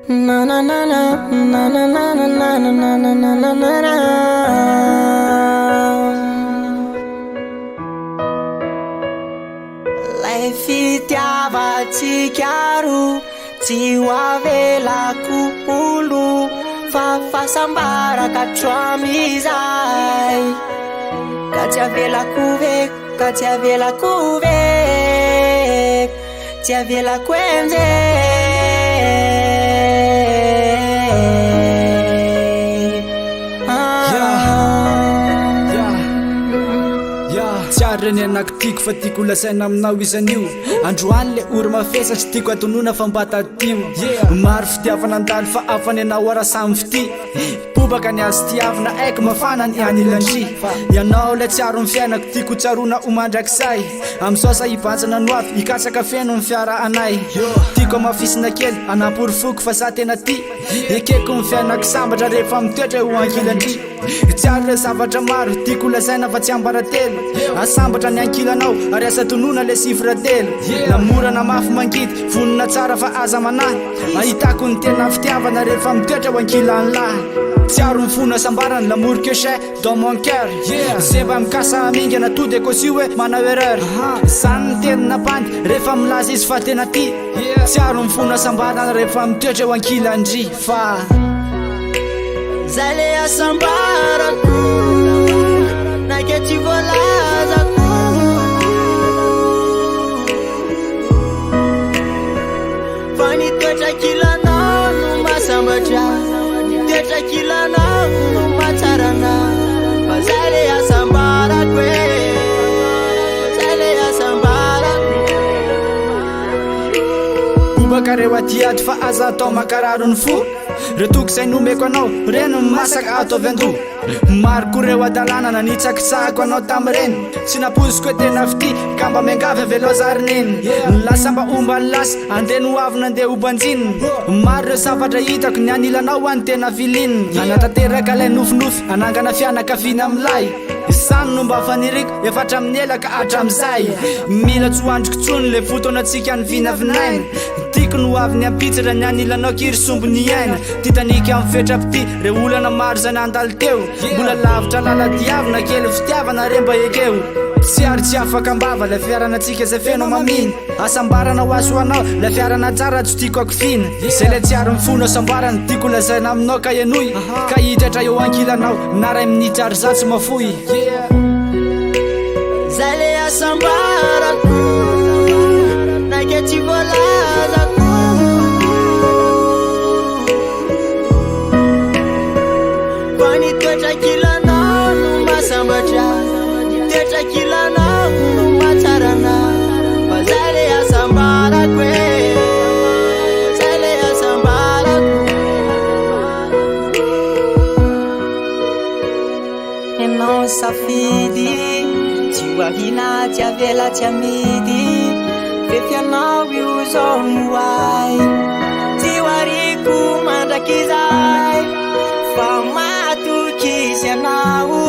Na na na na na na na na na na na na na na na na. Lay fitiavatsika roa tsy ho avelako olo fa fahasambaraka hatramin'izay. Ka tsy avelako veko, ka tsy avelako veko, tsy avelako amizay. Reny anaky tiako fa tiako lasaina aminao izan'io. Androany le oro mafesa tsy tiako atonona fa mbata tio. Maro fitiavana andalo fa afany anao ara samy fity. Pobaka ny azy tiavina aiko mafana ny anilandry. Ianao le tsiaro ny fiainako tiako tsarona omandrak'isay. Am'sasa ibantsana noavy ikatsaka feno ny fiara anay. Tiako amafisina kely anamporifoky fa za tena ty. Ekeko ny fiainako sambatra rehefa mitoetra ho ankilandry. Tsiaro le zavatra maro tiako lasaina fa tsy ambaratelo. Asambatra ny ankilanao ary asa tonona le sifra telo. Namorana mafy mangidy vonona tsara fa aza manahy. Ahitako ny tena fitiavana rehefa mitoetra ho ankilan'ny lahy. Tsiaro ny fona sambarany l'amour que j'ai dans mon cœur. Zeva mikasa amingana to de kosi hoe manao erreur. Zany ny tenina bandy rehefa milaza izy fa tena ty. Tsiaro ny fona sambarany rehefa mitoetra ho ankilandry fa zay le asambarako naike tsy voalazako. Fa ny toetrakilanao no masambatra, toetrakilanao no matsarana. Fa zay le asambarako e, zay le asambarako. Bobaka reo aty ato fa aza atao makararo ny fo. Retoko zay nomeko anao reno masaka ataovy ando. Mariko reo adalana nanitsakitsako anao tamireny. Tsy napoziko hoe tena fity ka mba miangavy avelo zarineny. Lasa mba omba ny lasa andeha noavina andeha obanjininy. Maro reo zavatra hitako ny anilanao any tena vilininy. Anatanteraka lay nofinofy anangana fianakaviana amilay. Izany no mba faniriko efatra amin'ny elaka hatramizay. Mila tsy hoandriko tsony le fotoanantsika ny vinavinaina. Tiako no avy ny ampitsara ny anilanao kiry sombo ny aina. Titanika amin'ny fetrapity re olana maro zay nandalo teo. Mbola lavitra laladiavina kely fitiavana remba ekeo. Tsy ary tsy afaka ambava la fiaranantsika zay feno maminy. Asambarana ho aso anao la fiarana tsara tsy tiako akofina. Zay le tsy ary mifona asambarana tiako lazaina aminao ka enoy. Ka hitratra eo ankilanao naray minitra ary za tsy mafoy. Zay le asambarako naike tsy voalazako. Fa ny toetrakilanao no masambatra, toetrakilanao no matsarana. Fa zay le asambarako e, zay le asambarako. Enao safidy tsy ho ahina tsy avela tsy amidy. Fefianao io zao no ay tsy ho ariko mandrakizay. Fa matoky izy anao